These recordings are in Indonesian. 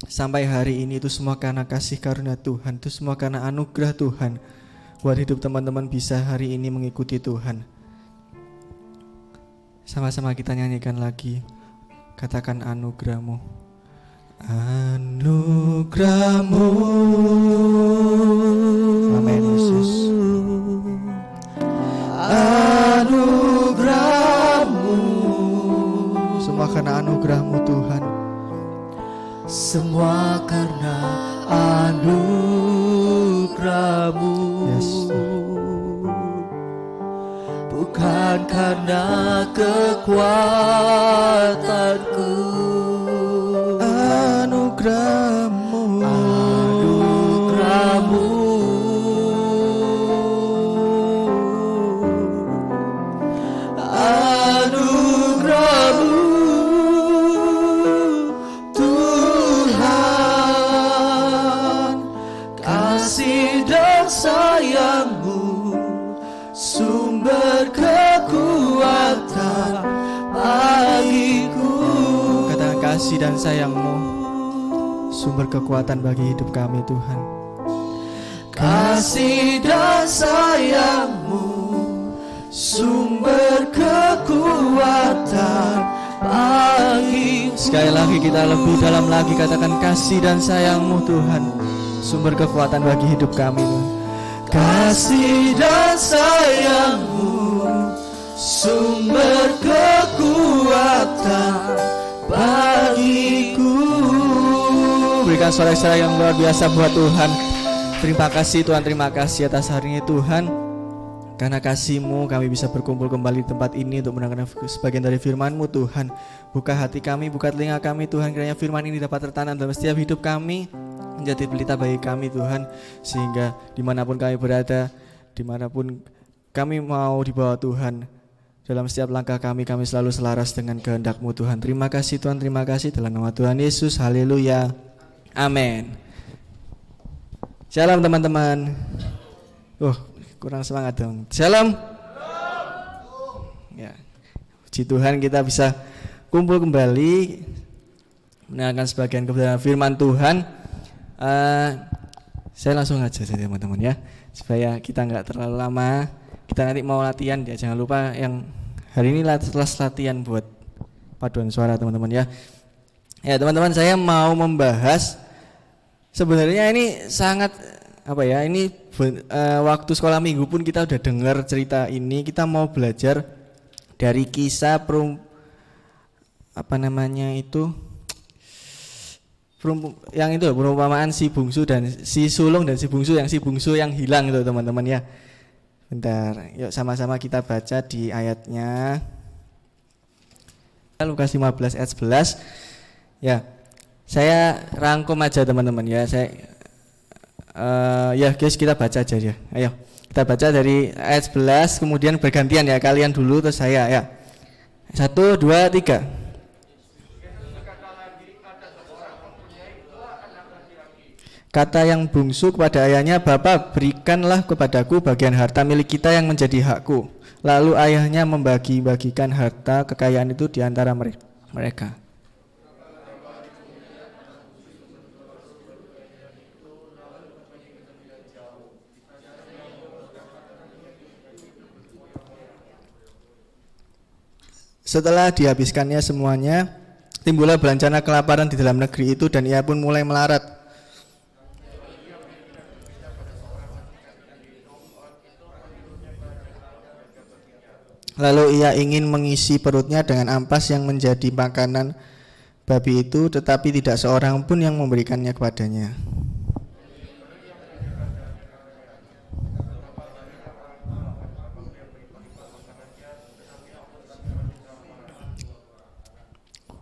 sampai hari ini itu semua karena kasih karunia Tuhan, itu semua karena anugerah Tuhan buat hidup teman-teman bisa hari ini mengikuti Tuhan. Sama-sama kita nyanyikan lagi, katakan anugerah-Mu. Anugerah-Mu, amin Yesus. Anugerah-Mu, semua karena anugerah-Mu Tuhan. Semua karena anugerah-Mu, Yes. bukan karena kekuatanku. Anugerah-Mu, Anugerah-Mu, anugerah-Mu, Tuhan, kasih dan sayang-Mu, sumber kekuatan bagiku. katakan kasih dan sayang-Mu, sumber kekuatan bagi hidup kami Tuhan. Kasih dan sayang-Mu, sumber kekuatan bagiku. Sekali lagi kita lebih dalam lagi katakan kasih dan sayang-Mu Tuhan, sumber kekuatan bagi hidup kami Tuhan. Kasih dan sayang-Mu, sumber kekuatan bagiku. Berikan sorak-sorai yang luar biasa buat Tuhan. Terima kasih Tuhan, terima kasih atas hari ini Tuhan. Karena kasih-Mu kami bisa berkumpul kembali di tempat ini untuk mendengarkan sebagian dari firman-Mu Tuhan. Buka hati kami, buka telinga kami Tuhan, kiranya firman ini dapat tertanam dalam setiap hidup kami, menjadi pelita bagi kami Tuhan. Sehingga dimanapun kami berada, dimanapun kami mau dibawa Tuhan, dalam setiap langkah kami selalu selaras dengan kehendak-Mu Tuhan. Terima kasih Tuhan, terima kasih dalam nama Tuhan Yesus, haleluya, amin. Shalom teman-teman. Kurang semangat dong. Shalom. Ya, puji Tuhan kita bisa kumpul kembali mendengarkan sebagian kebenaran firman Tuhan. Saya langsung aja teman-teman ya, supaya kita nggak terlalu lama. Kita nanti mau latihan ya, jangan lupa yang hari ini kelas latihan buat paduan suara teman-teman ya. Ya teman-teman, saya mau membahas sebenarnya ini sangat ini waktu sekolah minggu pun kita udah dengar cerita ini. Kita mau belajar dari kisah perumpamaan si bungsu dan si sulung dan si bungsu yang hilang itu teman-teman ya. Bentar, yuk sama-sama kita baca di ayatnya Lukas 15 ayat 11. Ya, saya rangkum aja teman-teman ya. Guys, kita baca aja ya. Ayo, kita baca dari ayat 11, kemudian bergantian ya. Kalian dulu terus saya ya. 1, 2, 3. Kata yang bungsu kepada ayahnya, "Bapa, berikanlah kepadaku bagian harta milik kita yang menjadi hakku." Lalu ayahnya membagi-bagikan harta kekayaan itu di antara mereka. Setelah dihabiskannya semuanya, timbullah bencana kelaparan di dalam negeri itu dan ia pun mulai melarat. Lalu ia ingin mengisi perutnya dengan ampas yang menjadi makanan babi itu, tetapi tidak seorang pun yang memberikannya kepadanya.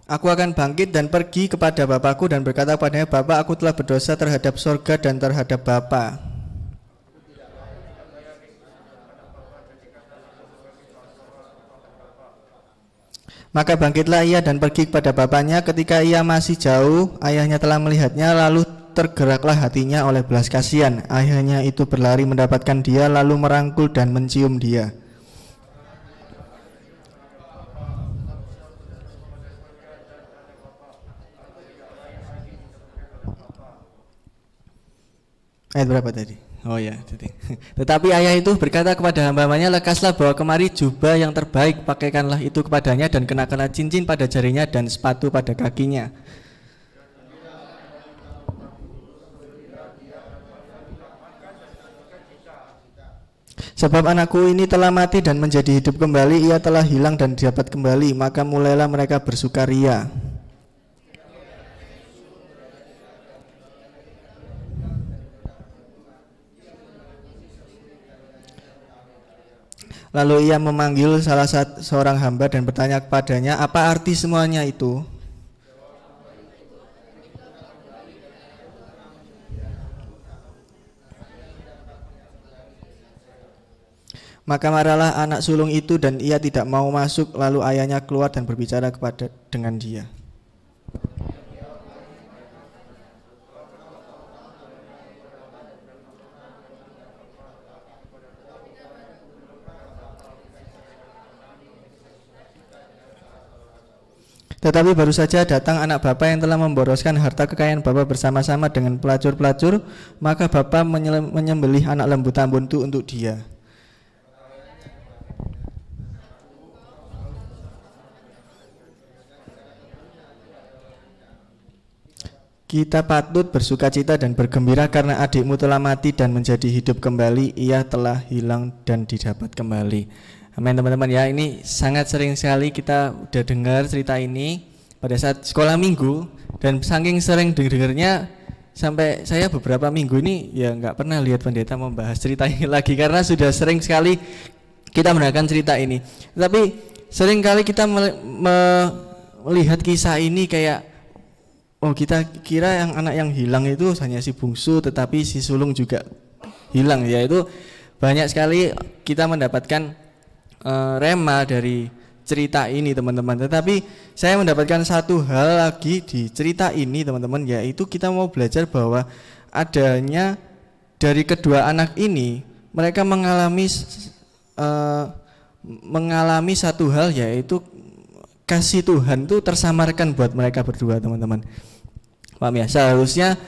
Aku akan bangkit dan pergi kepada bapakku dan berkata kepadanya, Bapa, aku telah berdosa terhadap sorga dan terhadap Bapa. Maka bangkitlah ia dan pergi kepada bapaknya. Ketika ia masih jauh, ayahnya telah melihatnya, lalu tergeraklah hatinya oleh belas kasihan. Ayahnya itu berlari mendapatkan dia, lalu merangkul dan mencium dia. Ayat berapa tadi? Oh ya, tetapi ayah itu berkata kepada hamba-hambanya, lekaslah bawa kemari jubah yang terbaik, pakaikanlah itu kepadanya dan kenakanlah cincin pada jarinya dan sepatu pada kakinya. Sebab anakku ini telah mati dan menjadi hidup kembali, ia telah hilang dan dapat kembali, maka mulailah mereka bersukaria. Lalu ia memanggil seorang hamba dan bertanya kepadanya, apa arti semuanya itu? Maka marahlah anak sulung itu dan ia tidak mau masuk. Lalu ayahnya keluar dan berbicara dengan dia. Tetapi baru saja datang anak bapa yang telah memboroskan harta kekayaan bapa bersama-sama dengan pelacur-pelacur, maka bapa menyembelih anak lembu tambun itu untuk dia. Kita patut bersukacita dan bergembira karena adikmu telah mati dan menjadi hidup kembali, ia telah hilang dan didapat kembali. Amin teman-teman ya, ini sangat sering sekali kita udah dengar cerita ini pada saat sekolah minggu, dan saking sering dengarnya sampai saya beberapa minggu ini ya nggak pernah lihat pendeta membahas cerita ini lagi karena sudah sering sekali kita mendengarkan cerita ini. Tapi sering kali kita melihat kisah ini kayak oh kita kira yang anak yang hilang itu hanya si bungsu, tetapi si sulung juga hilang. Yaitu banyak sekali kita mendapatkan rema dari cerita ini teman-teman. Tetapi saya mendapatkan satu hal lagi di cerita ini teman-teman, yaitu kita mau belajar bahwa adanya dari kedua anak ini, mereka mengalami satu hal, yaitu kasih Tuhan itu tersamarkan buat mereka berdua teman-teman. Paham ya? Seharusnya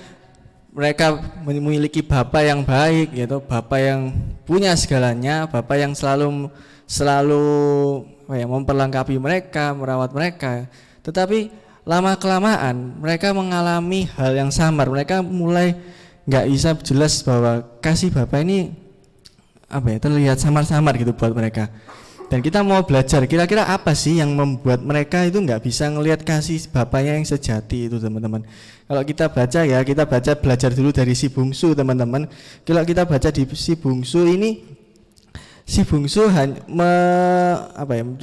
mereka memiliki bapak yang baik, yaitu bapak yang punya segalanya, bapak yang selalu memperlengkapi mereka, merawat mereka. Tetapi lama kelamaan mereka mengalami hal yang samar. Mereka mulai nggak bisa jelas bahwa kasih bapak ini terlihat samar-samar gitu buat mereka. Dan kita mau belajar kira-kira apa sih yang membuat mereka itu nggak bisa ngelihat kasih bapaknya yang sejati itu teman-teman. Kalau kita baca ya, kita belajar dulu dari si bungsu teman-teman. Kalau kita baca di si bungsu ini, si bungsu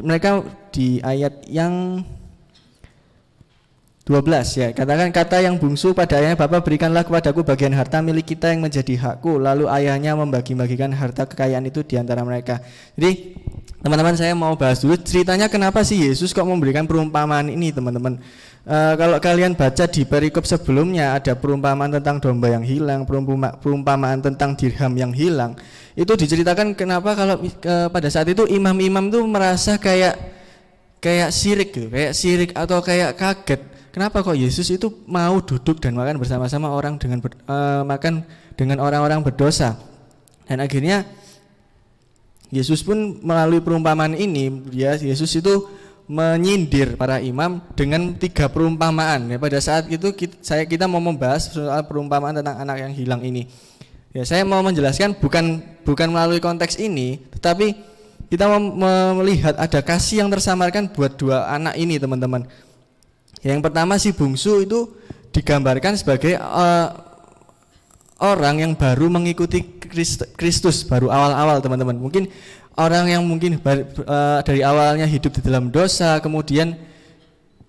mereka di ayat yang 12 ya, katakan kata yang bungsu pada ayahnya, Bapa berikanlah kepadaku bagian harta milik kita yang menjadi hakku. Lalu ayahnya membagi-bagikan harta kekayaan itu di antara mereka. Jadi teman-teman, saya mau bahas dulu ceritanya kenapa sih Yesus kok memberikan perumpamaan ini teman-teman. Kalau kalian baca di perikop sebelumnya ada perumpamaan tentang domba yang hilang, perumpamaan tentang dirham yang hilang. Itu diceritakan kenapa kalau pada saat itu imam-imam tuh merasa kayak syirik gitu, kayak syirik atau kayak kaget. Kenapa kok Yesus itu mau duduk dan makan bersama-sama orang makan dengan orang-orang berdosa? Dan akhirnya Yesus pun melalui perumpamaan ini, Yesus itu menyindir para imam dengan 3 perumpamaan. Ya, pada saat itu kita mau membahas soal perumpamaan tentang anak yang hilang ini. Ya, saya mau menjelaskan bukan melalui konteks ini, tetapi kita mau melihat ada kasih yang tersamarkan buat 2 anak ini teman-teman. Yang pertama si bungsu itu digambarkan sebagai orang yang baru mengikuti Kristus, baru awal-awal teman-teman. Mungkin orang yang dari awalnya hidup di dalam dosa, kemudian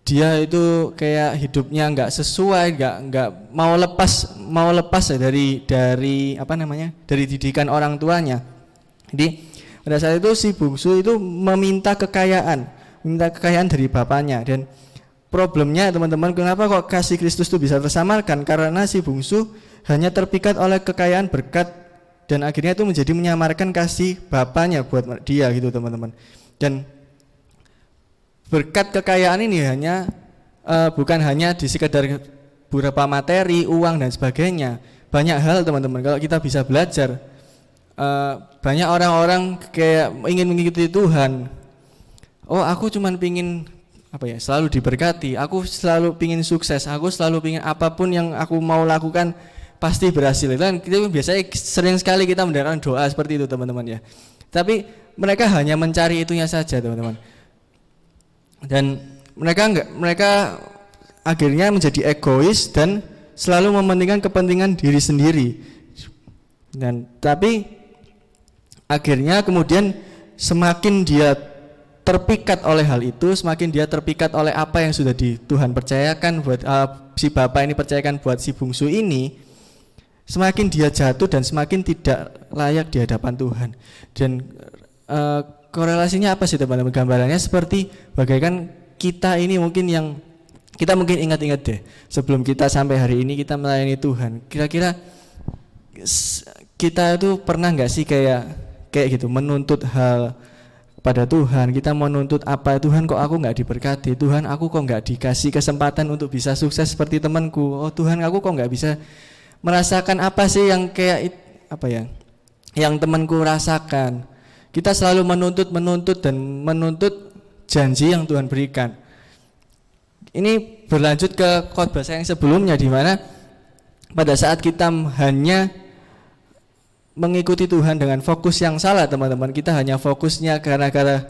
dia itu kayak hidupnya nggak sesuai, nggak mau lepas ya dari didikan orang tuanya. Jadi pada saat itu si bungsu itu meminta kekayaan dari bapaknya. Dan problemnya teman-teman, kenapa kok kasih Kristus itu bisa tersamarkan? Karena si bungsu hanya terpikat oleh kekayaan berkat, dan akhirnya itu menjadi menyamarkan kasih bapaknya buat dia gitu teman-teman. Dan berkat kekayaan ini bukan hanya di sekedar beberapa materi, uang dan sebagainya. banyak hal teman-teman kalau kita bisa belajar. Banyak orang-orang kayak ingin mengikuti Tuhan. Oh, aku cuman pingin selalu diberkati, aku selalu pingin sukses, aku selalu pingin apapun yang aku mau lakukan pasti berhasil. Dan kita biasanya sering sekali kita mendengarkan doa seperti itu teman-teman ya. Tapi mereka hanya mencari itunya saja teman-teman. Dan mereka akhirnya menjadi egois dan selalu mementingkan kepentingan diri sendiri. Dan tapi akhirnya kemudian semakin dia terpikat oleh hal itu, semakin dia terpikat oleh apa yang sudah Tuhan percayakan buat si bapak ini percayakan buat si bungsu ini, semakin dia jatuh dan semakin tidak layak di hadapan Tuhan. Dan korelasinya apa sih teman-teman? Gambarannya seperti bagaikan kita ini mungkin ingat-ingat deh, sebelum kita sampai hari ini kita melayani Tuhan, kira-kira kita itu pernah nggak sih kayak gitu menuntut hal pada Tuhan? Kita menuntut apa? Tuhan, kok aku nggak diberkati? Tuhan, aku kok nggak dikasih kesempatan untuk bisa sukses seperti temanku? Oh Tuhan, aku kok nggak bisa merasakan apa sih yang yang temanku rasakan? Kita selalu menuntut dan menuntut janji yang Tuhan berikan. Ini berlanjut ke khotbah saya yang sebelumnya, di mana pada saat kita hanya mengikuti Tuhan dengan fokus yang salah teman-teman, kita hanya fokusnya gara-gara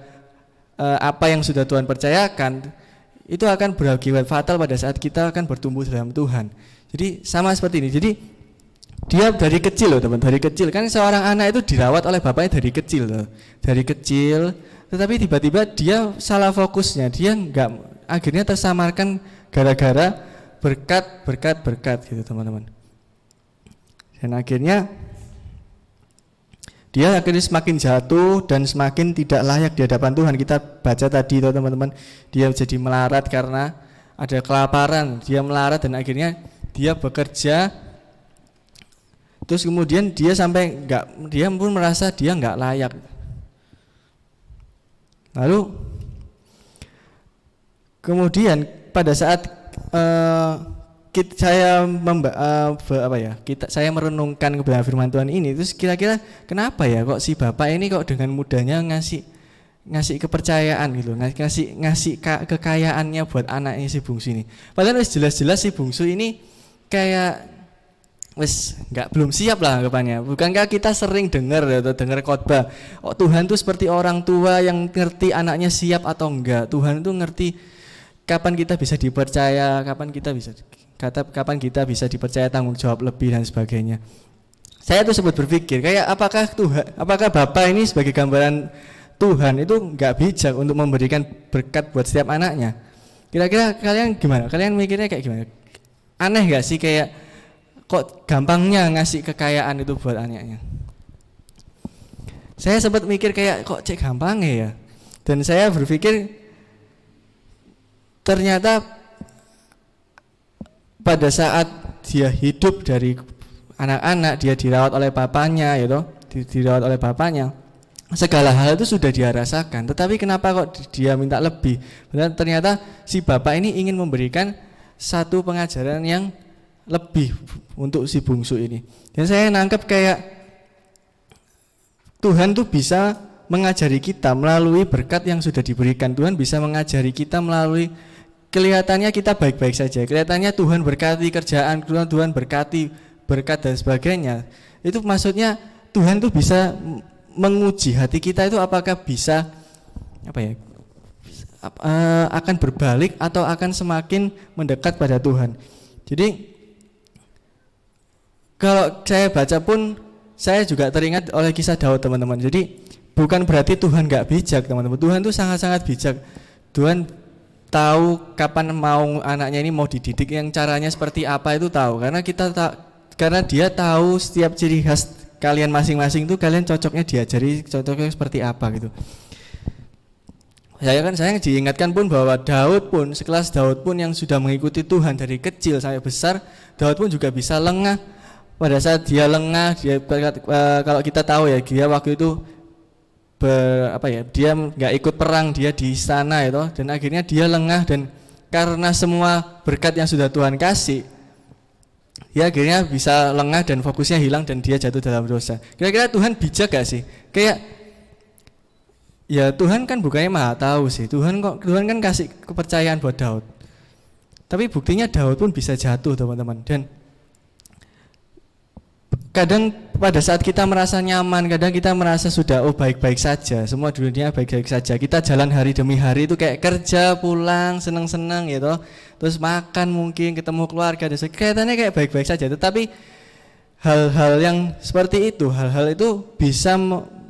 apa yang sudah Tuhan percayakan, itu akan berakibat fatal pada saat kita akan bertumbuh dalam Tuhan. Jadi sama seperti ini. Jadi dia dari kecil loh teman, dari kecil kan seorang anak itu dirawat oleh bapaknya dari kecil loh, dari kecil. Tetapi tiba-tiba dia salah fokusnya, dia akhirnya tersamarkan gara-gara berkat gitu teman-teman. Dan akhirnya dia semakin jatuh dan semakin tidak layak di hadapan Tuhan. Kita baca tadi teman-teman, dia jadi melarat karena ada kelaparan, dia melarat dan akhirnya dia bekerja. Terus kemudian dia dia pun merasa dia nggak layak. Lalu kemudian pada saat saya merenungkan kebenaran firman Tuhan ini, terus kira-kira kenapa ya kok si bapak ini kok dengan mudahnya ngasih kepercayaan gitu, ngasih kekayaannya buat anaknya si bungsu ini. Padahal jelas-jelas si bungsu ini kayak belum siap lah anggapannya. Bukankah kita sering dengar khotbah, oh Tuhan tuh seperti orang tua yang ngerti anaknya siap atau enggak. Tuhan tuh ngerti kapan kita bisa dipercaya, kapan kita bisa dipercaya tanggung jawab lebih dan sebagainya. Saya tuh sempat berpikir kayak apakah Bapak ini sebagai gambaran Tuhan itu nggak bijak untuk memberikan berkat buat setiap anaknya. Kira-kira kalian gimana? Kalian mikirnya kayak gimana? Aneh nggak sih kayak kok gampangnya ngasih kekayaan itu buat anaknya? Saya sempat mikir kayak kok gampangnya ya. Dan saya berpikir ternyata pada saat dia hidup dari anak-anak, dia dirawat oleh bapaknya, segala hal itu sudah dia rasakan. Tetapi kenapa kok dia minta lebih? Dan ternyata si bapak ini ingin memberikan satu pengajaran yang lebih untuk si bungsu ini. Dan saya nangkep kayak Tuhan tuh bisa mengajari kita melalui berkat yang sudah diberikan. Tuhan bisa mengajari kita melalui kelihatannya kita baik-baik saja, kelihatannya Tuhan berkati kerjaan, Tuhan berkati berkat dan sebagainya. Itu maksudnya Tuhan tuh bisa menguji hati kita itu apakah bisa akan berbalik atau akan semakin mendekat pada Tuhan. Jadi kalau saya baca pun saya juga teringat oleh kisah Daud teman-teman. Jadi bukan berarti Tuhan gak bijak teman-teman. Tuhan tuh sangat-sangat bijak. Tuhan tahu kapan mau anaknya ini mau dididik yang caranya seperti apa itu tahu. Karena dia tahu setiap ciri khas kalian masing-masing itu kalian cocoknya diajari cocoknya seperti apa gitu. Saya diingatkan pun bahwa sekelas Daud pun yang sudah mengikuti Tuhan dari kecil sampai besar, Daud pun juga bisa lengah. Pada saat dia lengah, kalau kita tahu ya, dia waktu itu dia nggak ikut perang, dia di istana itu, dan akhirnya dia lengah dan karena semua berkat yang sudah Tuhan kasih, dia akhirnya bisa lengah dan fokusnya hilang dan dia jatuh dalam dosa. Kira-kira Tuhan bijak gak sih? Kayak ya Tuhan kan bukannya maha tahu sih. Tuhan kan kasih kepercayaan buat Daud. Tapi buktinya Daud pun bisa jatuh, teman-teman. Dan kadang pada saat kita merasa nyaman, kadang kita merasa sudah baik-baik saja, semua dunia baik-baik saja. Kita jalan hari demi hari itu kayak kerja, pulang, senang-senang gitu. Terus makan mungkin, ketemu keluarga, dan kelihatannya kayak baik-baik saja. Tetapi hal-hal yang seperti itu, hal-hal itu bisa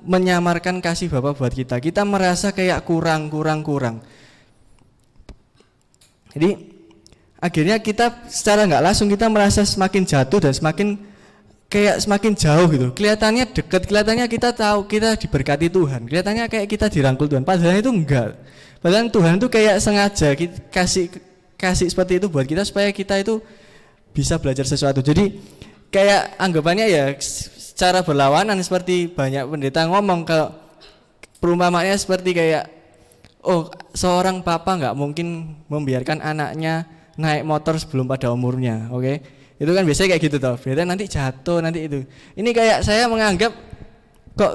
menyamarkan kasih Bapa buat kita. Kita merasa kayak kurang. Jadi akhirnya kita secara nggak langsung kita merasa semakin jatuh dan semakin jauh gitu. Kelihatannya dekat, kelihatannya kita tahu kita diberkati Tuhan, kelihatannya kayak kita dirangkul Tuhan, padahal itu enggak. Padahal Tuhan itu kayak sengaja kasih seperti itu buat kita supaya kita itu bisa belajar sesuatu. Jadi kayak anggapannya ya secara berlawanan, seperti banyak pendeta ngomong kalau perumpamaannya seperti kayak seorang papa nggak mungkin membiarkan anaknya naik motor sebelum pada umurnya, oke? Itu kan biasanya kayak gitu toh, biasanya nanti jatuh, nanti itu. Ini kayak saya menganggap kok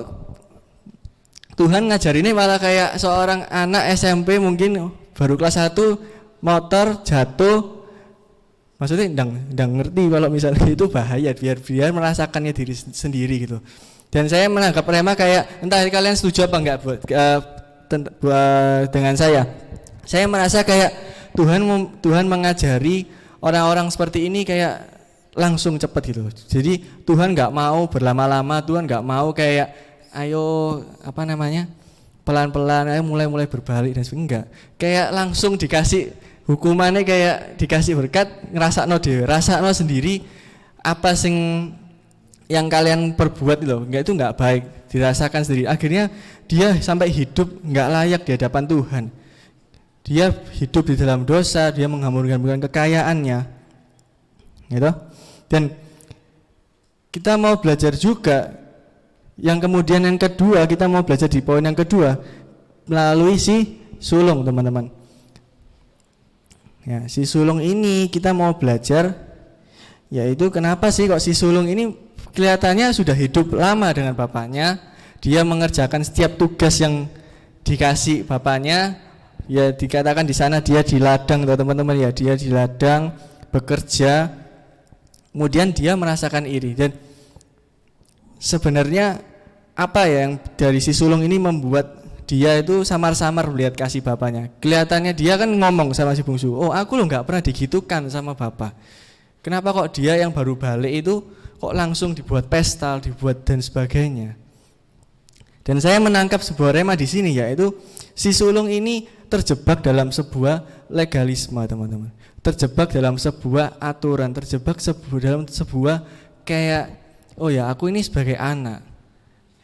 Tuhan ngajarinnya malah kayak seorang anak SMP mungkin baru kelas 1 motor jatuh. Maksudnya ndang ngerti kalau misalnya itu bahaya, biar merasakannya diri sendiri gitu. Dan saya menganggap remeh kayak entah kalian setuju apa enggak dengan saya. Saya merasa kayak Tuhan mengajari orang-orang seperti ini kayak langsung cepat gitu. Jadi Tuhan nggak mau berlama-lama, Tuhan nggak mau kayak ayo pelan-pelan, ayo mulai berbalik dan sebagainya. Enggak. Kayak langsung dikasih hukumannya, kayak dikasih berkat, rasakno sendiri apa yang kalian perbuat itu nggak baik, dirasakan sendiri. Akhirnya dia sampai hidup nggak layak di hadapan Tuhan. Dia hidup di dalam dosa, dia menghamburkan kekayaannya, gitu. Dan kita mau belajar juga yang kedua, kita mau belajar di poin yang kedua melalui si sulung, teman-teman. Ya, si sulung ini kita mau belajar, yaitu kenapa sih kok si sulung ini kelihatannya sudah hidup lama dengan bapaknya, dia mengerjakan setiap tugas yang dikasih bapaknya. Ya dikatakan di sana dia di ladang, teman-teman ya, dia di ladang bekerja. Kemudian dia merasakan iri. Dan sebenarnya apa ya yang dari si sulung ini membuat dia itu samar-samar melihat kasih bapaknya? Kelihatannya dia kan ngomong sama si bungsu, aku loh nggak pernah digitukan sama bapak. Kenapa kok dia yang baru balik itu kok langsung dibuat pesta, dibuat dan sebagainya? Dan saya menangkap sebuah rema di sini, yaitu si sulung ini terjebak dalam sebuah legalisme, teman-teman. Terjebak dalam sebuah aturan, terjebak dalam sebuah kayak aku ini sebagai anak,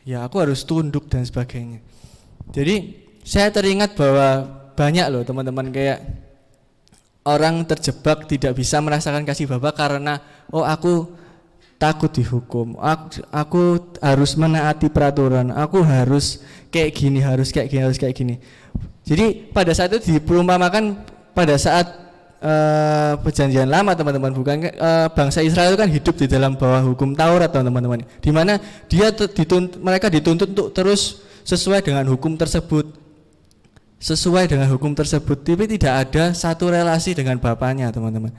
ya aku harus tunduk dan sebagainya. Jadi saya teringat bahwa banyak loh teman-teman kayak orang terjebak tidak bisa merasakan kasih Bapa karena aku takut dihukum, aku harus menaati peraturan, aku harus kayak gini, harus kayak gini. Jadi pada saat itu diperumpamakan pada saat perjanjian lama, teman-teman, bukan bangsa Israel kan hidup di dalam bawah hukum Taurat, teman-teman, di mana mereka dituntut untuk terus sesuai dengan hukum tersebut, tapi tidak ada satu relasi dengan bapaknya, teman-teman.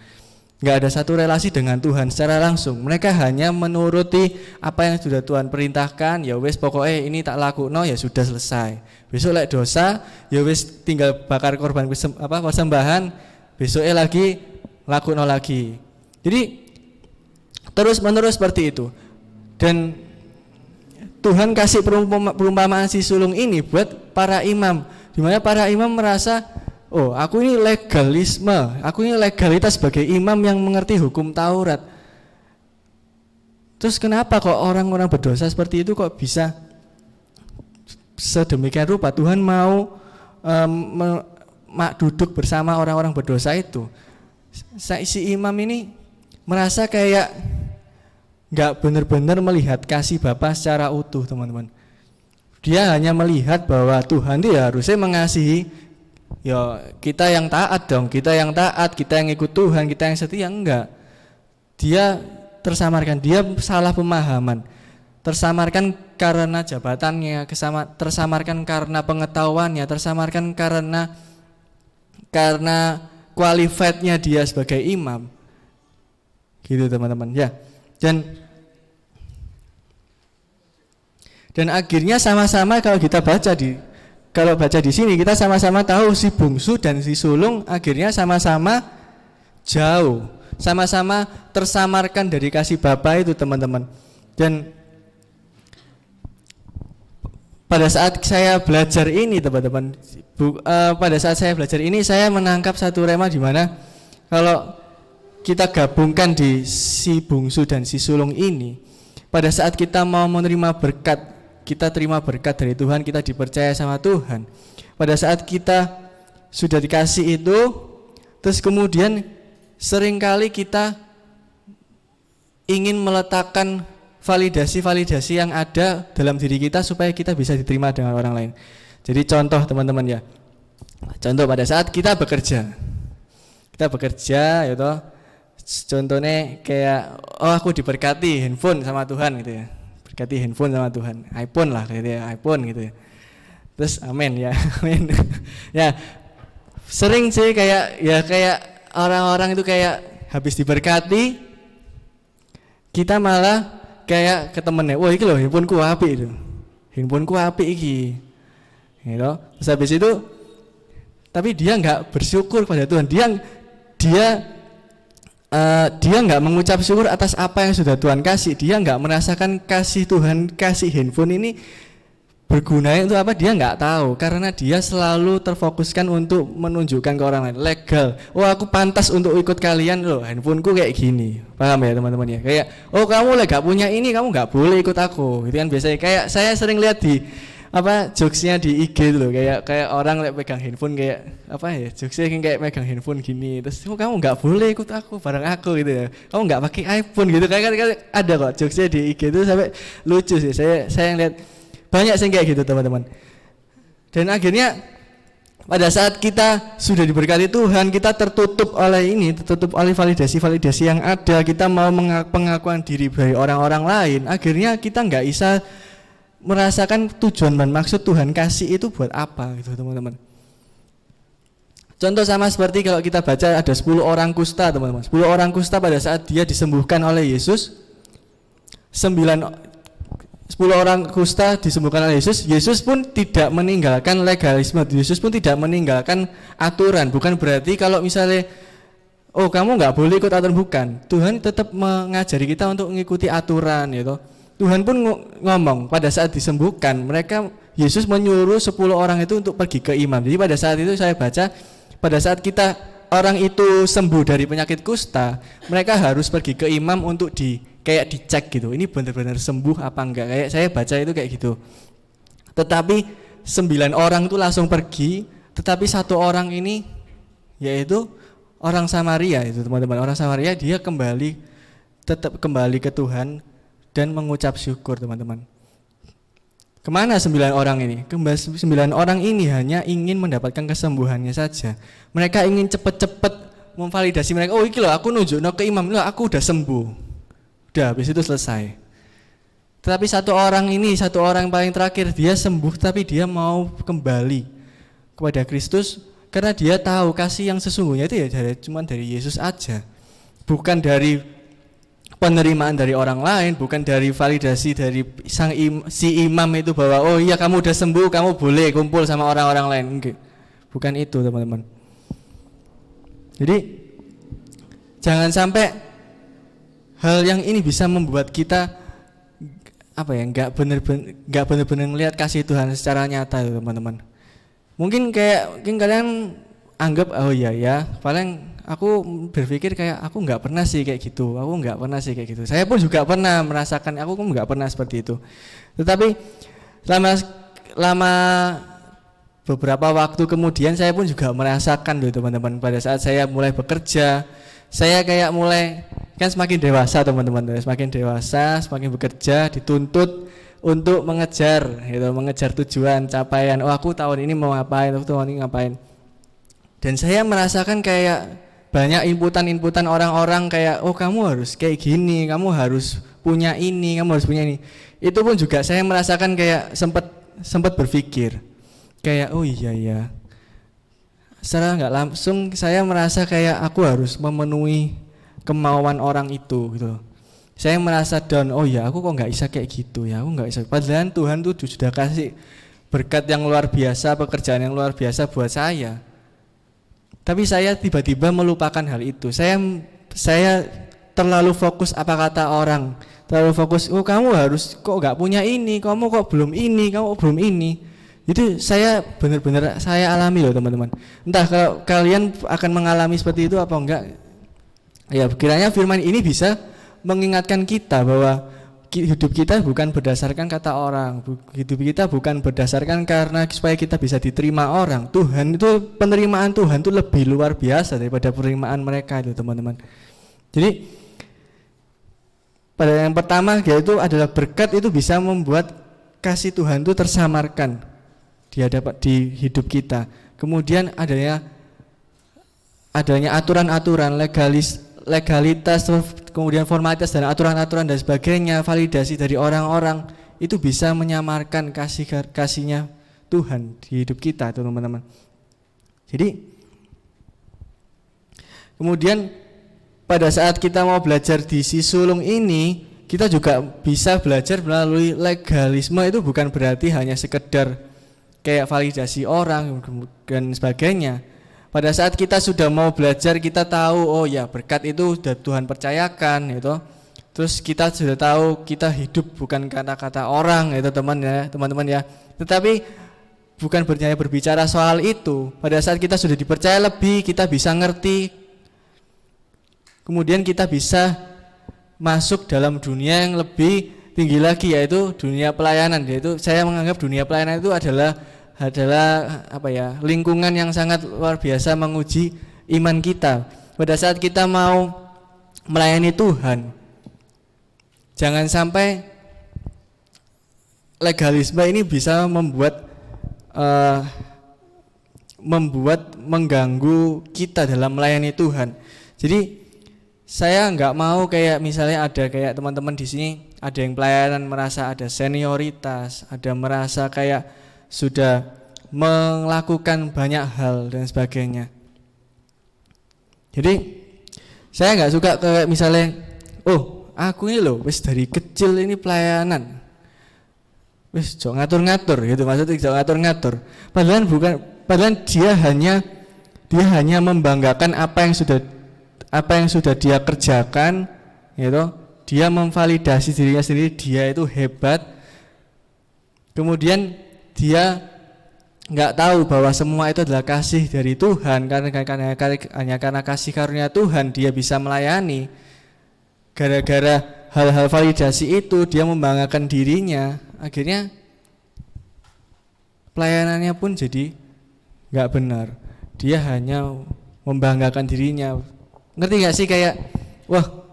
Nggak ada satu relasi dengan Tuhan secara langsung. Mereka hanya menuruti apa yang sudah Tuhan perintahkan. Ya wes pokoknya ini tak lakuno, ya sudah selesai. Besok lek dosa, ya wes tinggal bakar korban persembahan. Besoknya lagi lakuno lagi. Jadi terus menerus seperti itu. Dan Tuhan kasih perumpamaan si sulung ini buat para imam, di mana para imam merasa, aku ini legalisme, aku ini legalitas sebagai imam yang mengerti hukum Taurat. Terus kenapa kok orang-orang berdosa seperti itu kok bisa sedemikian rupa Tuhan mau duduk bersama orang-orang berdosa itu? Si imam ini merasa kayak nggak benar-benar melihat kasih Bapa secara utuh, teman-teman. Dia hanya melihat bahwa Tuhan itu harusnya mengasihi kita yang taat dong, kita yang ikut Tuhan, kita yang setia. Enggak. Dia tersamarkan, dia salah pemahaman. Tersamarkan karena jabatannya, tersamarkan karena pengetahuannya, tersamarkan karena qualified-nya dia sebagai imam. Gitu teman-teman ya. Dan akhirnya sama-sama kalau baca di sini kita sama-sama tahu si bungsu dan si sulung akhirnya sama-sama jauh, sama-sama tersamarkan dari kasih Bapa itu teman-teman. Dan pada saat saya belajar ini teman-teman, saya menangkap satu rema di mana kalau kita gabungkan di si bungsu dan si sulung ini, pada saat kita mau menerima berkat, kita terima berkat dari Tuhan, kita dipercaya sama Tuhan. Pada saat kita sudah dikasih itu, terus kemudian seringkali kita ingin meletakkan validasi yang ada dalam diri kita supaya kita bisa diterima dengan orang lain. Jadi contoh teman-teman ya. Contoh pada saat kita bekerja ya toh. Contohnya kayak aku diberkati handphone sama Tuhan gitu ya. Berkati handphone sama Tuhan. iPhone lah gitu ya, iPhone gitu ya. Terus amin ya. Amin. Ya. Sering sih kayak orang-orang itu kayak habis diberkati kita malah kayak ke temennya, wah iki loh handphoneku apik itu, handphoneku apik iki, gitu. Terus habis itu, tapi dia nggak bersyukur pada Tuhan, dia nggak mengucap syukur atas apa yang sudah Tuhan kasih, dia nggak merasakan kasih Tuhan, kasih handphone ini berguna untuk apa, dia nggak tahu, karena dia selalu terfokuskan untuk menunjukkan ke orang lain, legal, aku pantas untuk ikut kalian loh, handphoneku kayak gini, paham ya teman-teman ya, kayak kamu gak punya ini, kamu nggak boleh ikut aku, gitu kan biasanya, kayak saya sering lihat di jokesnya di IG itu loh, kayak orang pegang handphone kayak jokesnya kayak pegang handphone gini, terus kamu nggak boleh ikut aku bareng aku gitu ya, kamu nggak pakai iPhone gitu, kayak ada kok jokesnya di IG itu sampai lucu sih, saya lihat banyak sih kayak gitu teman-teman. Dan akhirnya pada saat kita sudah diberkati Tuhan, kita tertutup oleh validasi yang ada, kita mau pengakuan diri dari orang-orang lain, akhirnya kita nggak bisa merasakan tujuan dan maksud Tuhan kasih itu buat apa gitu teman-teman. Contoh sama seperti kalau kita baca ada 10 orang kusta teman-teman. 10 orang kusta pada saat dia disembuhkan oleh Yesus, 10 orang kusta disembuhkan oleh Yesus. Yesus pun tidak meninggalkan legalisme, Yesus pun tidak meninggalkan aturan. Bukan berarti kalau misalnya kamu nggak boleh ikut aturan, bukan. Tuhan tetap mengajari kita untuk mengikuti aturan gitu. Tuhan pun ngomong pada saat disembuhkan, Yesus menyuruh 10 orang itu untuk pergi ke imam. Jadi pada saat itu saya baca, pada saat orang itu sembuh dari penyakit kusta, mereka harus pergi ke imam untuk kayak dicek gitu, ini benar-benar sembuh apa enggak, kayak saya baca itu kayak gitu. Tetapi 9 orang itu langsung pergi, tetapi 1 orang ini yaitu orang Samaria itu teman-teman, orang Samaria dia tetap kembali ke Tuhan dan mengucap syukur teman-teman. Kemana 9 orang ini? 9 orang ini hanya ingin mendapatkan kesembuhannya saja. Mereka ingin cepat-cepat memvalidasi mereka, iki loh aku nunjuk ke imam, loh aku udah sembuh. Udah, habis itu selesai. Tetapi 1 orang yang paling terakhir, dia sembuh tapi dia mau kembali kepada Kristus karena dia tahu kasih yang sesungguhnya itu ya cuma dari Yesus aja. Bukan dari penerimaan dari orang lain, bukan dari validasi dari si imam itu bahwa iya kamu udah sembuh, kamu boleh kumpul sama orang-orang lain. Enggak. Bukan itu, teman-teman. Jadi jangan sampai hal yang ini bisa membuat kita nggak benar-benar melihat kasih Tuhan secara nyata, teman-teman. Mungkin kalian anggap iya paling aku berpikir kayak aku nggak pernah sih kayak gitu. Saya pun juga pernah merasakan, aku pun nggak pernah seperti itu. Tetapi lama beberapa waktu kemudian saya pun juga merasakan loh teman-teman, pada saat saya mulai bekerja, saya kayak mulai kan semakin dewasa teman-teman, semakin bekerja, dituntut untuk mengejar tujuan, capaian. Aku tahun ini mau ngapain, aku tahun ini ngapain. Dan saya merasakan kayak banyak inputan orang-orang kayak oh kamu harus kayak gini, kamu harus punya ini, kamu harus punya ini. Itu pun juga saya merasakan kayak sempat berpikir kayak oh iya. Secara nggak langsung saya merasa kayak aku harus memenuhi kemauan orang itu gitu. Saya merasa down, oh ya aku kok nggak bisa kayak gitu ya, aku nggak bisa. Padahal Tuhan tuh sudah kasih berkat yang luar biasa, pekerjaan yang luar biasa buat saya. Tapi saya tiba-tiba melupakan hal itu. Saya terlalu fokus apa kata orang, terlalu fokus, oh kamu harus kok nggak punya ini, kamu kok belum ini, kamu belum ini. Itu saya benar-benar saya alami loh teman-teman. Entah kalau kalian akan mengalami seperti itu apa enggak. Ya kiranya firman ini bisa mengingatkan kita bahwa hidup kita bukan berdasarkan kata orang. Hidup kita bukan berdasarkan karena supaya kita bisa diterima orang. Tuhan itu, penerimaan Tuhan itu lebih luar biasa daripada penerimaan mereka itu teman-teman. Jadi pada yang pertama yaitu adalah berkat itu bisa membuat kasih Tuhan itu tersamarkan di hidup kita. Kemudian adanya aturan-aturan legalitas, kemudian formalitas dan aturan-aturan dan sebagainya, validasi dari orang-orang itu bisa menyamarkan kasihnya Tuhan di hidup kita teman-teman. Jadi kemudian pada saat kita mau belajar di si sulung ini, kita juga bisa belajar melalui legalisme. Itu bukan berarti hanya sekedar kayak validasi orang dan sebagainya. Pada saat kita sudah mau belajar, kita tahu oh ya berkat itu sudah Tuhan percayakan gitu. Terus kita sudah tahu kita hidup bukan kata-kata orang itu teman-teman ya. Tetapi bukan berbicara soal itu. Pada saat kita sudah dipercaya lebih, kita bisa ngerti. Kemudian kita bisa masuk dalam dunia yang lebih tinggi lagi, yaitu dunia pelayanan. Yaitu saya menganggap dunia pelayanan itu adalah apa ya, lingkungan yang sangat luar biasa menguji iman kita. Pada saat kita mau melayani Tuhan, jangan sampai legalisme ini bisa membuat mengganggu kita dalam melayani Tuhan. Jadi saya nggak mau kayak misalnya ada kayak teman-teman di sini ada yang pelayanan merasa ada senioritas, ada merasa kayak sudah melakukan banyak hal dan sebagainya. Jadi saya nggak suka kayak misalnya, oh aku ini loh, wis dari kecil ini pelayanan, wis jok ngatur-ngatur gitu, maksudnya jok ngatur-ngatur. Padahal dia hanya membanggakan apa yang sudah dia kerjakan, gitu. Dia memvalidasi dirinya sendiri, dia itu hebat. Kemudian dia nggak tahu bahwa semua itu adalah kasih dari Tuhan, hanya karena kasih karunia Tuhan dia bisa melayani. Gara-gara hal-hal validasi itu dia membanggakan dirinya, akhirnya pelayanannya pun jadi nggak benar. Dia hanya membanggakan dirinya. Ngerti nggak sih kayak, wah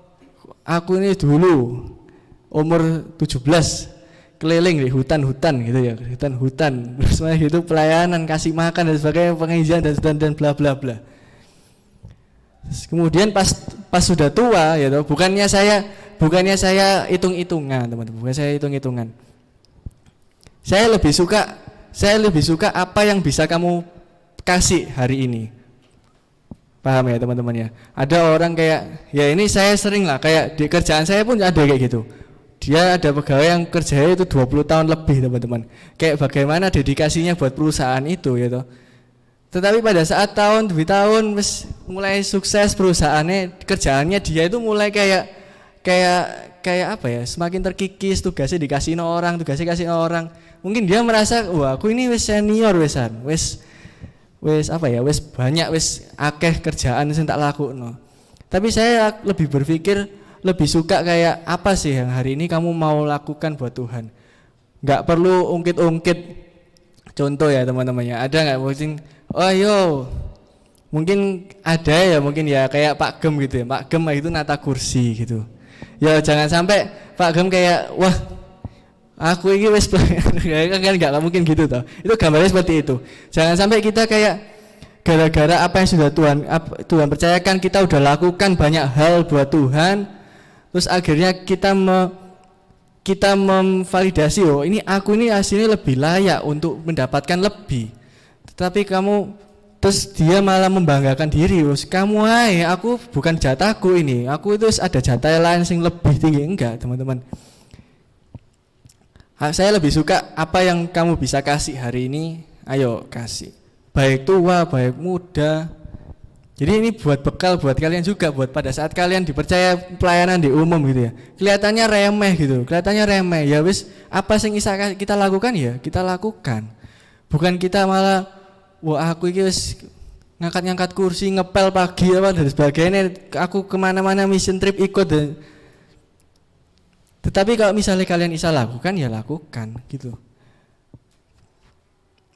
aku ini dulu umur 17 keliling di hutan-hutan gitu ya, hutan-hutan, terus gitu pelayanan, kasih makan dan sebagainya, pengajian dan bla bla bla. Kemudian pas sudah tua ya, bukannya saya hitung-hitungan teman-teman, bukan saya hitung-hitungan. Saya lebih suka apa yang bisa kamu kasih hari ini. Paham ya teman-teman ya? Ada orang kayak, ya ini saya sering lah, kayak di kerjaan saya pun ada kayak gitu. Dia ada pegawai yang kerjanya itu 20 tahun lebih teman-teman. Kayak bagaimana dedikasinya buat perusahaan itu gitu. Tetapi pada saat tahun demi tahun mulai sukses perusahaannya, kerjaannya dia itu mulai kayak apa ya? Semakin terkikis, tugasnya dikasih orang. Mungkin dia merasa, wah aku ini wis senior wesan, wis apa ya, wis banyak, wis akeh kerjaan sing tak lakukno. Tapi saya lebih suka kayak apa sih yang hari ini kamu mau lakukan buat Tuhan. Nggak perlu ungkit-ungkit. Contoh ya teman-teman ya, ada nggak mungkin, oh yo, mungkin ada ya, mungkin ya kayak Pak Gem gitu ya, Pak Gem itu nata kursi gitu. Ya jangan sampai Pak Gem kayak, wah aku ini wes kan nggak mungkin gitu toh. Itu gambarnya seperti itu. Jangan sampai kita gara-gara apa yang sudah Tuhan percayakan, kita udah lakukan banyak hal buat Tuhan, terus akhirnya kita memvalidasi, oh ini aku ini hasilnya lebih layak untuk mendapatkan lebih. Tetapi terus dia malah membanggakan diri, kamu aku bukan jatahku ini, aku itu ada jatah lain yang lebih tinggi. Enggak teman-teman, saya lebih suka apa yang kamu bisa kasih hari ini, ayo kasih, baik tua baik muda. Jadi ini buat bekal buat kalian juga, buat pada saat kalian dipercaya pelayanan di umum gitu ya, kelihatannya remeh gitu, ya wis apa yang bisa kita lakukan ya kita lakukan, bukan kita malah wah aku ini wis ngangkat kursi, ngepel pagi apa dan sebagainya, aku kemana-mana mission trip ikut dan. Tetapi kalau misalnya kalian bisa lakukan ya lakukan gitu.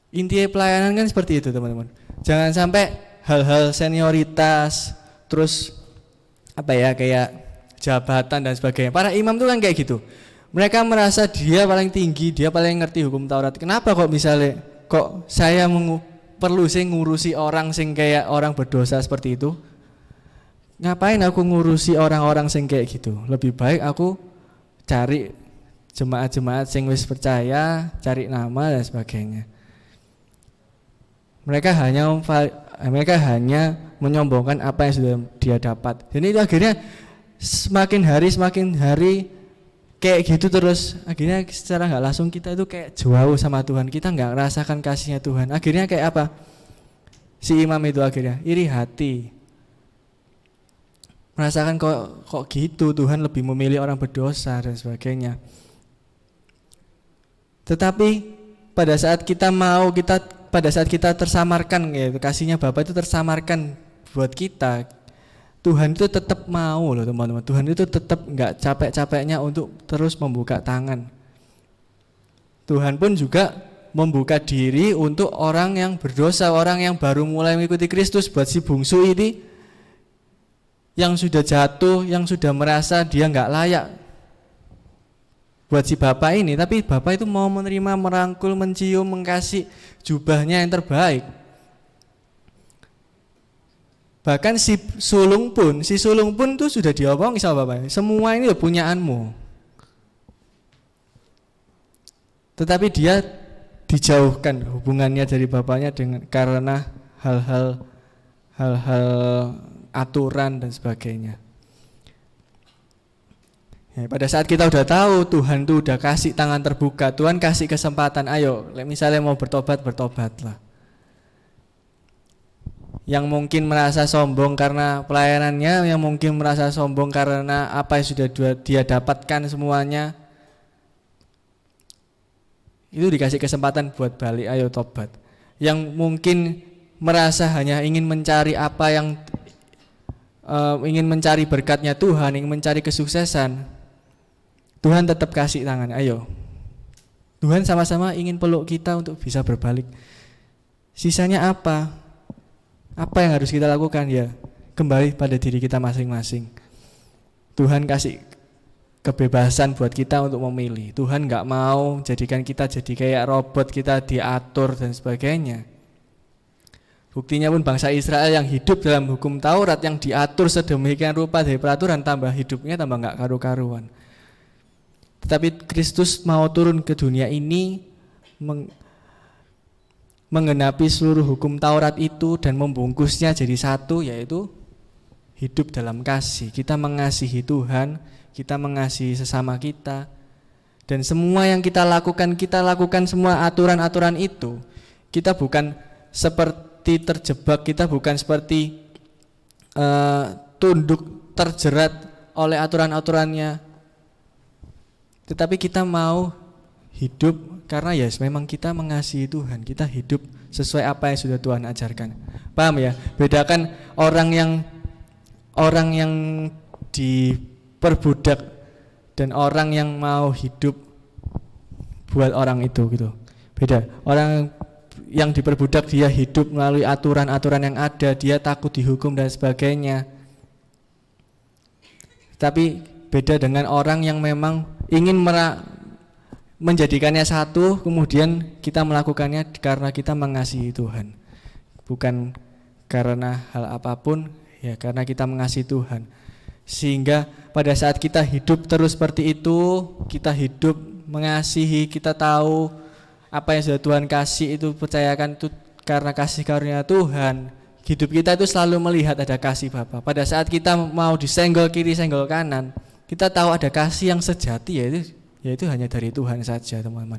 Intinya pelayanan kan seperti itu teman-teman. Jangan sampai hal-hal senioritas, terus kayak jabatan dan sebagainya. Para imam tuh kan kayak gitu. Mereka merasa dia paling tinggi, dia paling ngerti hukum Taurat. Kenapa kok misalnya saya perlu ngurusi orang sing kayak orang berdosa seperti itu? Ngapain aku ngurusi orang-orang sing kayak gitu? Lebih baik aku cari jemaat-jemaat sing wis percaya, cari nama dan sebagainya. Mereka hanya menyombongkan apa yang sudah dia dapat. Jadi itu akhirnya semakin hari kayak gitu terus. Akhirnya secara nggak langsung kita itu kayak jauh sama Tuhan. Kita nggak merasakan kasihnya Tuhan. Akhirnya kayak apa? Si imam itu akhirnya iri hati. Merasakan kok gitu, Tuhan lebih memilih orang berdosa dan sebagainya. Tetapi pada saat kita tersamarkan gitu, kasihnya Bapa itu tersamarkan buat kita, Tuhan itu tetap mau loh teman-teman. Tuhan itu tetap nggak capek-capeknya untuk terus membuka tangan. Tuhan pun juga membuka diri untuk orang yang berdosa, orang yang baru mulai mengikuti Kristus. Buat si bungsu ini yang sudah jatuh, yang sudah merasa dia nggak layak buat si bapak ini, tapi bapak itu mau menerima, merangkul, mencium, mengkasih jubahnya yang terbaik. Bahkan si sulung pun tuh sudah diomong sama bapak, semua ini punyaanmu. Tetapi dia dijauhkan hubungannya dari bapaknya karena hal-hal aturan dan sebagainya. Ya, pada saat kita udah tahu Tuhan tuh udah kasih tangan terbuka, Tuhan kasih kesempatan, ayo misalnya mau bertobatlah. Yang mungkin merasa sombong karena pelayanannya, yang mungkin merasa sombong karena apa yang sudah dia dapatkan semuanya, itu dikasih kesempatan buat balik, ayo tobat. Yang mungkin merasa hanya ingin mencari ingin mencari berkatnya Tuhan, ingin mencari kesuksesan, Tuhan tetap kasih tangan, ayo. Tuhan sama-sama ingin peluk kita untuk bisa berbalik. Sisanya apa? Apa yang harus kita lakukan ya? Kembali pada diri kita masing-masing. Tuhan kasih kebebasan buat kita untuk memilih. Tuhan gak mau jadikan kita jadi kayak robot, kita diatur dan sebagainya. Buktinya pun bangsa Israel yang hidup dalam hukum Taurat, yang diatur sedemikian rupa dari peraturan, tambah hidupnya tambah gak karu-karuan. Tetapi Kristus mau turun ke dunia ini menggenapi seluruh hukum Taurat itu dan membungkusnya jadi satu, yaitu hidup dalam kasih. Kita mengasihi Tuhan, kita mengasihi sesama kita, dan semua yang kita lakukan semua aturan-aturan itu. Kita bukan seperti terjebak, kita bukan seperti tunduk terjerat oleh aturan-aturannya, tetapi kita mau hidup karena ya memang kita mengasihi Tuhan, kita hidup sesuai apa yang sudah Tuhan ajarkan. Paham ya? Bedakan orang yang diperbudak dan orang yang mau hidup buat orang itu gitu. Beda. Orang yang diperbudak dia hidup melalui aturan-aturan yang ada, dia takut dihukum dan sebagainya. Tapi beda dengan orang yang memang ingin menjadikannya satu, kemudian kita melakukannya karena kita mengasihi Tuhan, bukan karena hal apapun, ya karena kita mengasihi Tuhan. Sehingga pada saat kita hidup terus seperti itu, kita hidup mengasihi, kita tahu apa yang sudah Tuhan kasih itu, percayakan itu karena kasih karunia Tuhan. Hidup kita itu selalu melihat ada kasih Bapa. Pada saat kita mau disenggol kiri, senggol kanan, kita tahu ada kasih yang sejati, yaitu hanya dari Tuhan saja, teman-teman.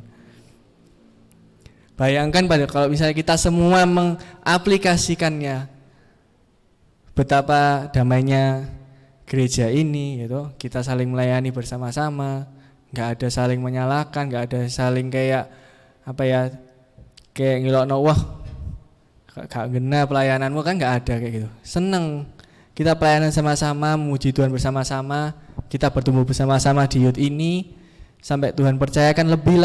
Bayangkan kalau misalnya kita semua mengaplikasikannya, betapa damainya gereja ini, gitu. Kita saling melayani bersama-sama, nggak ada saling menyalahkan, nggak ada saling kayak ngilokno, wah gak gena pelayananmu, kan nggak ada kayak gitu. Seneng kita pelayanan sama-sama, memuji Tuhan bersama-sama, kita bertumbuh bersama-sama di youth ini sampai Tuhan percayakan lebih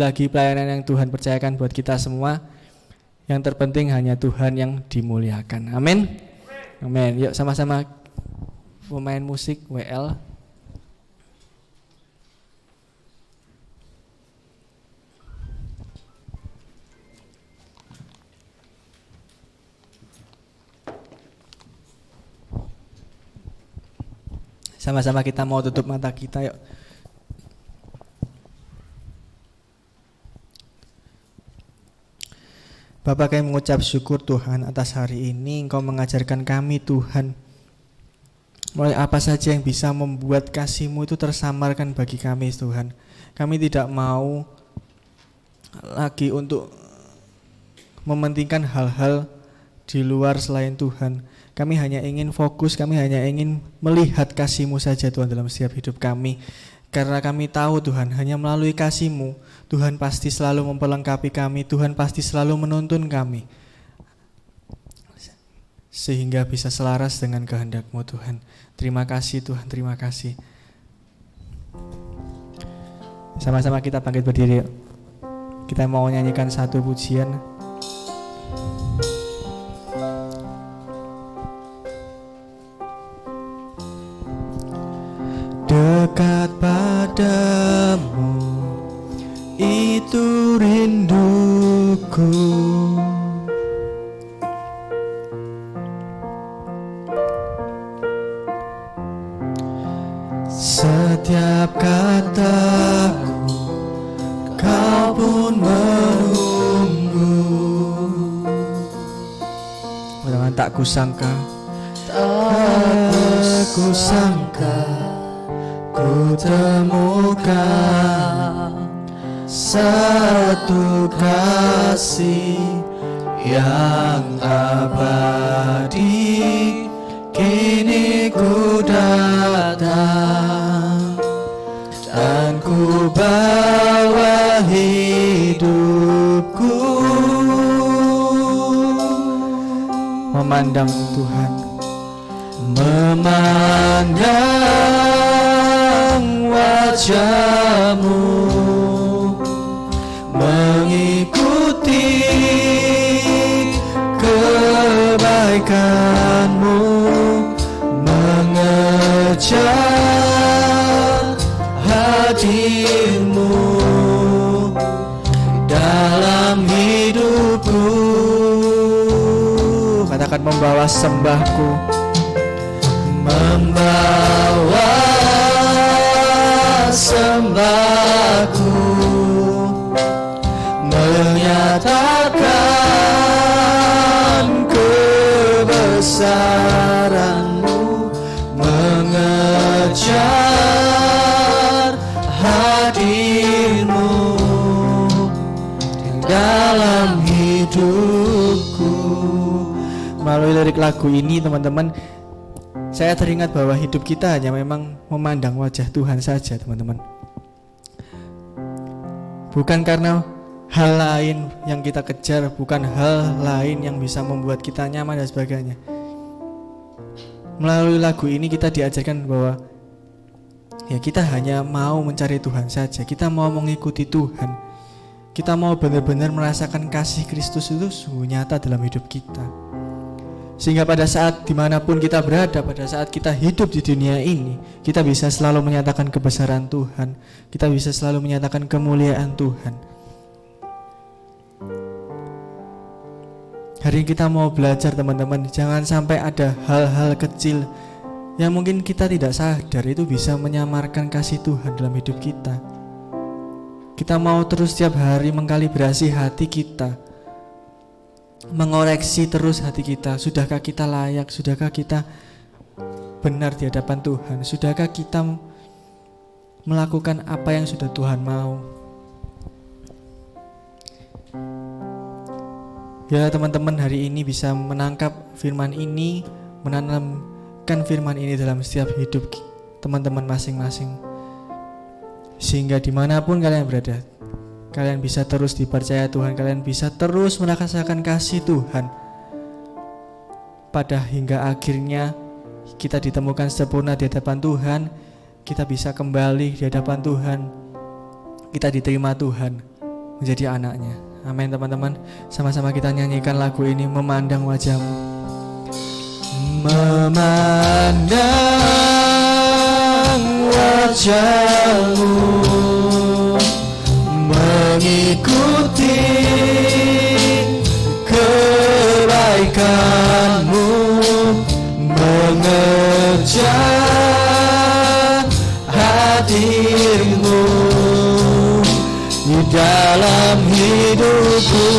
lagi pelayanan yang Tuhan percayakan buat kita semua. Yang terpenting hanya Tuhan yang dimuliakan. Amin. Amin. Yuk sama-sama pemain musik WL. Sama-sama kita mau tutup mata kita, yuk. Bapa, kami mengucap syukur Tuhan atas hari ini. Engkau mengajarkan kami Tuhan, mulai apa saja yang bisa membuat kasih-Mu itu tersamarkan bagi kami Tuhan. Kami tidak mau lagi untuk mementingkan hal-hal di luar selain Tuhan. Kami hanya ingin fokus, kami hanya ingin melihat kasih-Mu saja Tuhan dalam setiap hidup kami. Karena kami tahu Tuhan, hanya melalui kasih-Mu, Tuhan pasti selalu memperlengkapi kami, Tuhan pasti selalu menuntun kami, sehingga bisa selaras dengan kehendak-Mu Tuhan. Terima kasih Tuhan, terima kasih. Sama-sama kita bangkit berdiri. Kita mau nyanyikan satu pujian. Dekat padamu, itu rinduku. Setiap kataku, kau pun menunggu. Jangan tak kusangka, ku temukan satu kasih yang abadi. Kini ku datang dan ku bawa hidupku memandang Tuhan, memandang wajah-Mu, mengikuti kebaikan-Mu, mengejar hadir-Mu dalam hidupku. Katakan, membawa sembahku, membawa sembahku, menyatakan kebesaran-Mu, mengejar hadir-Mu dalam hidupku. Melalui lirik lagu ini teman-teman, saya teringat bahwa hidup kita hanya memang memandang wajah Tuhan saja teman-teman. Bukan karena hal lain yang kita kejar, bukan hal lain yang bisa membuat kita nyaman dan sebagainya. Melalui lagu ini kita diajarkan bahwa ya kita hanya mau mencari Tuhan saja. Kita mau mengikuti Tuhan. Kita mau benar-benar merasakan kasih Kristus itu sungguh nyata dalam hidup kita. Sehingga pada saat dimanapun kita berada, pada saat kita hidup di dunia ini, kita bisa selalu menyatakan kebesaran Tuhan, kita bisa selalu menyatakan kemuliaan Tuhan. Hari ini kita mau belajar teman-teman, jangan sampai ada hal-hal kecil yang mungkin kita tidak sadar itu bisa menyamarkan kasih Tuhan dalam hidup kita. Kita mau terus setiap hari mengkalibrasi hati kita, mengoreksi terus hati kita. Sudahkah kita layak? Sudahkah kita benar di hadapan Tuhan? Sudahkah kita melakukan apa yang sudah Tuhan mau? Ya teman-teman, hari ini bisa menangkap firman ini, menanamkan firman ini dalam setiap hidup teman-teman masing-masing, sehingga dimanapun kalian berada, kalian bisa terus dipercaya Tuhan, kalian bisa terus merasakan kasih Tuhan, pada hingga akhirnya kita ditemukan sempurna di hadapan Tuhan. Kita bisa kembali di hadapan Tuhan, kita diterima Tuhan menjadi anaknya. Amin teman-teman. Sama-sama kita nyanyikan lagu ini, Memandang Wajah-Mu. Memandang wajah-Mu, mengikuti kebaikan-Mu, mengejar hadir-Mu di dalam hidupku,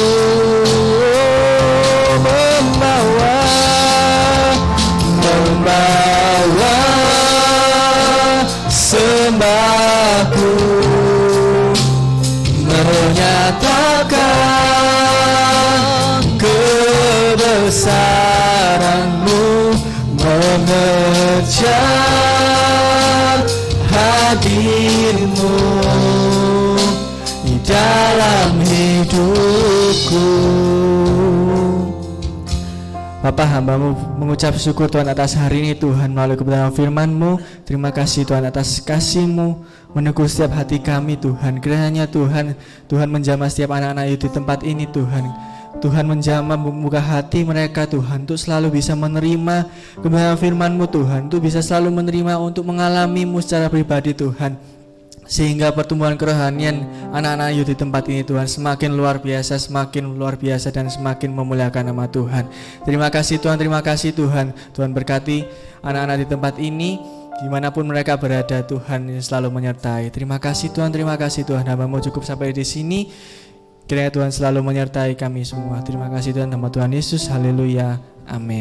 membawa sembahku, menyatakan kebesaran-Mu, mengejar hadir-Mu di dalam hidupku. Bapa, hamba-Mu mengucap syukur Tuhan atas hari ini Tuhan, melalui kebenaran firman-Mu. Terima kasih Tuhan atas kasih-Mu meneguh setiap hati kami Tuhan. Kiranya Tuhan menjamah setiap anak-anak di tempat ini Tuhan. Tuhan menjamah membuka hati mereka Tuhan, untuk selalu bisa menerima kebenaran firman-Mu Tuhan, untuk bisa selalu menerima, untuk mengalami-Mu secara pribadi Tuhan, sehingga pertumbuhan kerohanian anak-anak Ayu di tempat ini Tuhan semakin luar biasa dan semakin memuliakan nama Tuhan. Terima kasih Tuhan, terima kasih Tuhan. Tuhan berkati anak-anak di tempat ini, dimanapun mereka berada Tuhan selalu menyertai. Terima kasih Tuhan, terima kasih Tuhan. Hamba-Mu cukup sampai di sini. Kiranya Tuhan selalu menyertai kami semua. Terima kasih Tuhan, nama Tuhan Yesus. Haleluya. Amin.